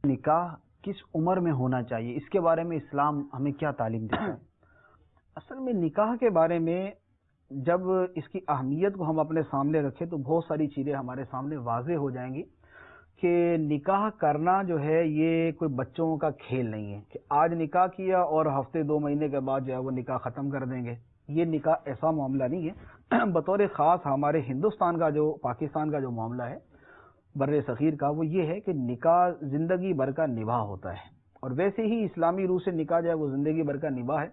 نکاح کس عمر میں ہونا چاہیے، اس کے بارے میں اسلام ہمیں کیا تعلیم دیتا ہے؟ اصل میں نکاح کے بارے میں جب اس کی اہمیت کو ہم اپنے سامنے رکھیں تو بہت ساری چیزیں ہمارے سامنے واضح ہو جائیں گی کہ نکاح کرنا جو ہے یہ کوئی بچوں کا کھیل نہیں ہے کہ آج نکاح کیا اور ہفتے 2 مہینے کے بعد جو ہے وہ نکاح ختم کر دیں گے۔ یہ نکاح ایسا معاملہ نہیں ہے۔ بطور خاص ہمارے ہندوستان کا جو پاکستان کا جو معاملہ ہے بر صغیر کا، وہ یہ ہے کہ نکاح زندگی بھر کا نباہ ہوتا ہے، اور ویسے ہی اسلامی روح سے نکاح جو ہے وہ زندگی بھر کا نباہ ہے۔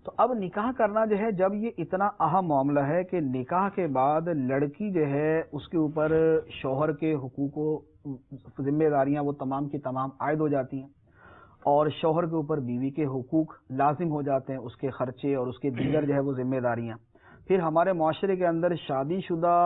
تو اب نکاح کرنا جو ہے جب یہ اتنا اہم معاملہ ہے کہ نکاح کے بعد لڑکی جو ہے اس کے اوپر شوہر کے حقوق و ذمہ داریاں وہ تمام کی تمام عائد ہو جاتی ہیں، اور شوہر کے اوپر بیوی کے حقوق لازم ہو جاتے ہیں، اس کے خرچے اور اس کے دیگر جو ہے وہ ذمہ داریاں۔ پھر ہمارے معاشرے کے اندر شادی شدہ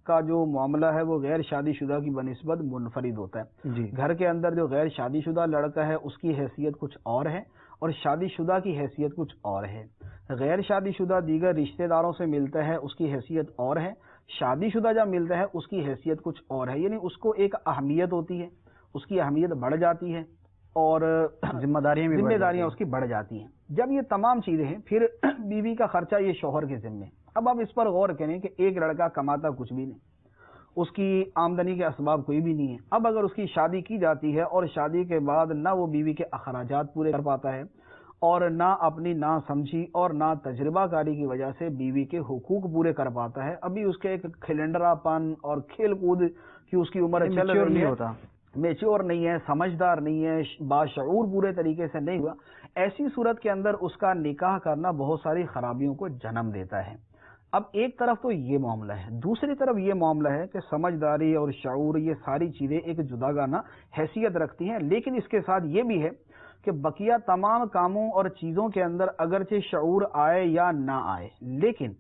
کا جو معاملہ ہے وہ غیر شادی شدہ کی بنسبت منفرد ہوتا ہے۔ گھر کے اندر جو غیر شادی شدہ لڑکا ہے اس کی حیثیت کچھ اور ہے، اور شادی شدہ کی حیثیت کچھ اور ہے۔ غیر شادی شدہ دیگر رشتہ داروں سے ملتا ہے، اس کی حیثیت اور ہے۔ شادی شدہ جب ملتا ہے اس کی حیثیت کچھ اور ہے، یعنی اس کو ایک اہمیت ہوتی ہے، اس کی اہمیت بڑھ جاتی ہے، اور ذمہ داریاں اس کی بڑھ جاتی ہیں۔ جب یہ تمام چیزیں ہیں پھر بیوی کا خرچہ یہ شوہر کے ذمے۔ اب آپ اس پر غور کریں کہ ایک لڑکا کماتا کچھ بھی نہیں، اس کی آمدنی کے اسباب کوئی بھی نہیں ہے۔ اب اگر اس کی شادی کی جاتی ہے اور شادی کے بعد نہ وہ بیوی کے اخراجات پورے کر پاتا ہے، اور نہ اپنی نہ سمجھی اور نہ تجربہ کاری کی وجہ سے بیوی کے حقوق پورے کر پاتا ہے، ابھی اس کے ایک کھلنڈرا پن اور کھیل کود کی اس کی عمر چل رہی ہے، میچور نہیں ہے، سمجھدار نہیں ہے، باشعور پورے طریقے سے نہیں ہوا، ایسی صورت کے اندر اس کا نکاح کرنا بہت ساری خرابیوں کو جنم دیتا ہے۔ اب ایک طرف تو یہ معاملہ ہے، دوسری طرف یہ معاملہ ہے کہ سمجھداری اور شعور یہ ساری چیزیں ایک جداگانہ حیثیت رکھتی ہیں، لیکن اس کے ساتھ یہ بھی ہے کہ بقیہ تمام کاموں اور چیزوں کے اندر اگرچہ شعور آئے یا نہ آئے، لیکن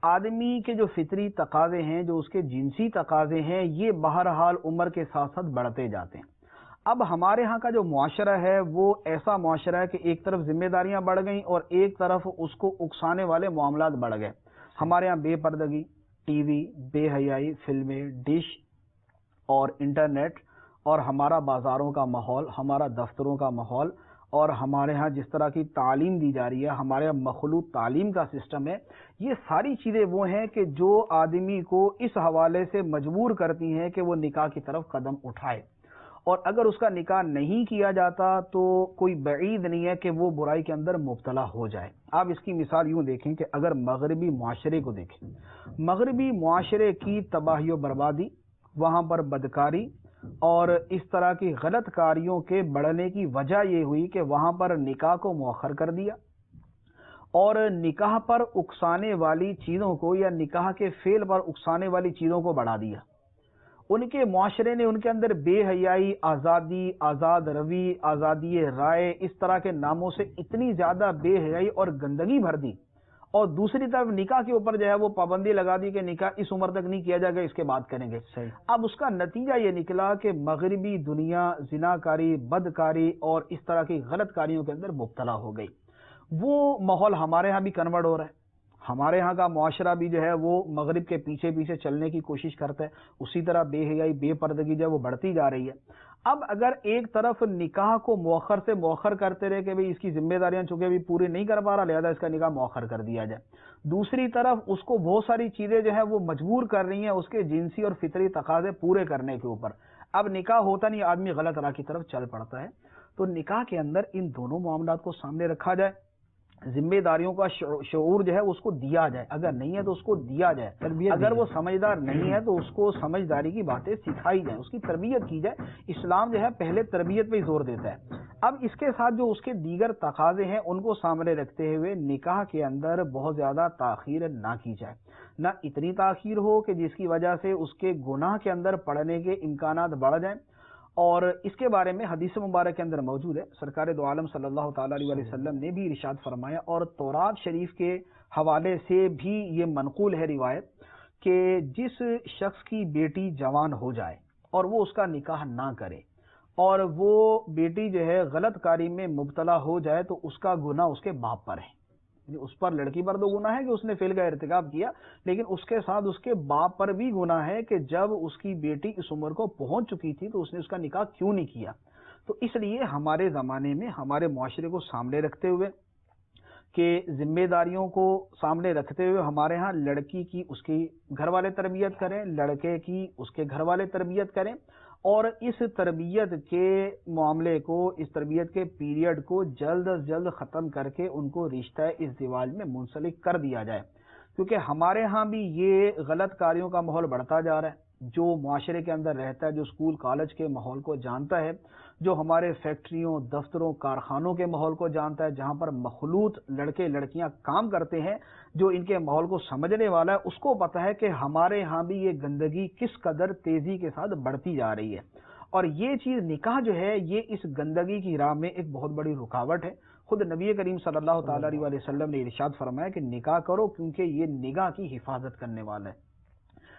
آدمی کے جو فطری تقاضے ہیں، جو اس کے جنسی تقاضے ہیں، یہ بہرحال عمر کے ساتھ ساتھ بڑھتے جاتے ہیں۔ اب ہمارے ہاں کا جو معاشرہ ہے وہ ایسا معاشرہ ہے کہ ایک طرف ذمہ داریاں بڑھ گئیں اور ایک طرف اس کو اکسانے والے معاملات بڑھ گئے۔ ہمارے ہاں بے پردگی، ٹی وی، بے حیائی، فلمیں، ڈش اور انٹرنیٹ، اور ہمارا بازاروں کا ماحول، ہمارا دفتروں کا ماحول، اور ہمارے ہاں جس طرح کی تعلیم دی جا رہی ہے، ہمارے ہاں مخلوط تعلیم کا سسٹم ہے، یہ ساری چیزیں وہ ہیں کہ جو آدمی کو اس حوالے سے مجبور کرتی ہیں کہ وہ نکاح کی طرف قدم اٹھائے، اور اگر اس کا نکاح نہیں کیا جاتا تو کوئی بعید نہیں ہے کہ وہ برائی کے اندر مبتلا ہو جائے۔ آپ اس کی مثال یوں دیکھیں کہ اگر مغربی معاشرے کو دیکھیں، مغربی معاشرے کی تباہی و بربادی، وہاں پر بدکاری اور اس طرح کی غلط کاریوں کے بڑھنے کی وجہ یہ ہوئی کہ وہاں پر نکاح کو مؤخر کر دیا، اور نکاح پر اکسانے والی چیزوں کو یا نکاح کے فعل پر اکسانے والی چیزوں کو بڑھا دیا۔ ان کے معاشرے نے ان کے اندر بے حیائی، آزادی، آزاد روی، آزادی رائے، اس طرح کے ناموں سے اتنی زیادہ بے حیائی اور گندگی بھر دی، اور دوسری طرف نکاح کے اوپر جو ہے وہ پابندی لگا دی کہ نکاح اس عمر تک نہیں کیا جائے گا، اس کے بعد کریں گے۔ اب اس کا نتیجہ یہ نکلا کہ مغربی دنیا زناکاری، بدکاری اور اس طرح کی غلط کاریوں کے اندر مبتلا ہو گئی۔ وہ ماحول ہمارے ہاں بھی کنورٹ ہو رہا ہے، ہمارے ہاں کا معاشرہ بھی جو ہے وہ مغرب کے پیچھے پیچھے چلنے کی کوشش کرتا ہے، اسی طرح بے حیائی، بے پردگی جو ہے وہ بڑھتی جا رہی ہے۔ اب اگر ایک طرف نکاح کو مؤخر سے مؤخر کرتے رہے کہ بھئی اس کی ذمہ داریاں چونکہ ابھی پوری نہیں کر پا رہا، لہذا اس کا نکاح مؤخر کر دیا جائے، دوسری طرف اس کو بہت ساری چیزیں جو ہے وہ مجبور کر رہی ہیں اس کے جنسی اور فطری تقاضے پورے کرنے کے اوپر، اب نکاح ہوتا نہیں، آدمی غلط راہ کی طرف چل پڑتا ہے۔ تو نکاح کے اندر ان دونوں معاملات کو سامنے رکھا جائے، ذمہ داریوں کا شعور جو ہے اس کو دیا جائے، اگر نہیں ہے تو اس کو دیا جائے، اگر وہ سمجھدار نہیں ہے تو اس کو سمجھداری کی باتیں سکھائی جائیں، اس کی تربیت کی جائے۔ اسلام جو ہے پہلے تربیت پہ زور دیتا ہے۔ اب اس کے ساتھ جو اس کے دیگر تقاضے ہیں ان کو سامنے رکھتے ہوئے نکاح کے اندر بہت زیادہ تاخیر نہ کی جائے، نہ اتنی تاخیر ہو کہ جس کی وجہ سے اس کے گناہ کے اندر پڑنے کے امکانات بڑھ جائیں، اور اس کے بارے میں حدیث مبارک کے اندر موجود ہے، سرکار دو عالم صلی اللہ تعالیٰ علیہ وسلم نے بھی ارشاد فرمایا، اور تورات شریف کے حوالے سے بھی یہ منقول ہے روایت، کہ جس شخص کی بیٹی جوان ہو جائے اور وہ اس کا نکاح نہ کرے، اور وہ بیٹی جو ہے غلط کاری میں مبتلا ہو جائے، تو اس کا گناہ اس کے باپ پر ہے، یعنی اس پر لڑکی پر تو گناہ ہے کہ اس نے فعل کا ارتکاب کیا، لیکن اس کے ساتھ اس کے باپ پر بھی گناہ ہے کہ جب اس کی بیٹی اس عمر کو پہنچ چکی تھی تو اس نے اس کا نکاح کیوں نہیں کیا۔ تو اس لیے ہمارے زمانے میں ہمارے معاشرے کو سامنے رکھتے ہوئے کہ ذمہ داریوں کو سامنے رکھتے ہوئے ہمارے ہاں لڑکی کی اس کی گھر والے تربیت کریں، لڑکے کی اس کے گھر والے تربیت کریں، اور اس تربیت کے معاملے کو، اس تربیت کے پیریڈ کو جلد از جلد ختم کر کے ان کو رشتہ ازدواج میں منسلک کر دیا جائے، کیونکہ ہمارے ہاں بھی یہ غلط کاریوں کا ماحول بڑھتا جا رہا ہے۔ جو معاشرے کے اندر رہتا ہے، جو اسکول کالج کے ماحول کو جانتا ہے، جو ہمارے فیکٹریوں، دفتروں، کارخانوں کے ماحول کو جانتا ہے، جہاں پر مخلوط لڑکے لڑکیاں کام کرتے ہیں، جو ان کے ماحول کو سمجھنے والا ہے، اس کو پتہ ہے کہ ہمارے ہاں بھی یہ گندگی کس قدر تیزی کے ساتھ بڑھتی جا رہی ہے، اور یہ چیز نکاح جو ہے یہ اس گندگی کی راہ میں ایک بہت بڑی رکاوٹ ہے۔ خود نبی کریم صلی اللہ تعالی علیہ وسلم نے ارشاد فرمایا کہ نکاح کرو، کیونکہ یہ نگاہ کی حفاظت کرنے والا ہے،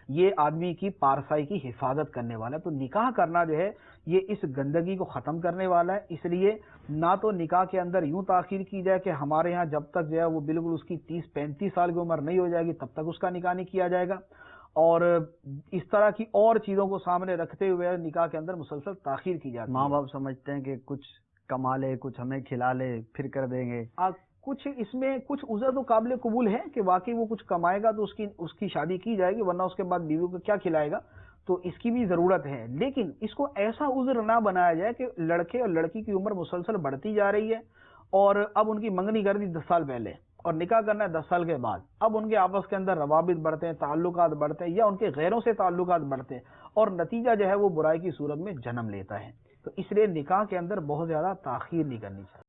یہ آدمی کی پارسائی کی حفاظت کرنے والا ہے۔ تو نکاح کرنا جو ہے یہ اس گندگی کو ختم کرنے والا ہے۔ اس لیے نہ تو نکاح کے اندر یوں تاخیر کی جائے کہ ہمارے ہاں جب تک جو ہے وہ بالکل اس کی 30-35 سال کی عمر نہیں ہو جائے گی تب تک اس کا نکاح نہیں کیا جائے گا، اور اس طرح کی اور چیزوں کو سامنے رکھتے ہوئے نکاح کے اندر مسلسل تاخیر کی جاتی ہے۔ ماں باپ سمجھتے ہیں کہ کچھ کما لے، کچھ ہمیں کھلا لے، پھر کر دیں گے۔ کچھ اس میں کچھ عذر تو قابل قبول ہے کہ واقعی وہ کچھ کمائے گا تو اس کی شادی کی جائے گی، ورنہ اس کے بعد بیوی کو کیا کھلائے گا، تو اس کی بھی ضرورت ہے، لیکن اس کو ایسا عذر نہ بنایا جائے کہ لڑکے اور لڑکی کی عمر مسلسل بڑھتی جا رہی ہے، اور اب ان کی منگنی کر دی 10 سال پہلے اور نکاح کرنا ہے 10 سال کے بعد، اب ان کے آپس کے اندر روابط بڑھتے ہیں، تعلقات بڑھتے ہیں، یا ان کے غیروں سے تعلقات بڑھتے ہیں، اور نتیجہ جو ہے وہ برائی کی صورت میں جنم لیتا ہے۔ تو اس لیے نکاح کے اندر بہت زیادہ تاخیر نہیں کرنی چاہیے۔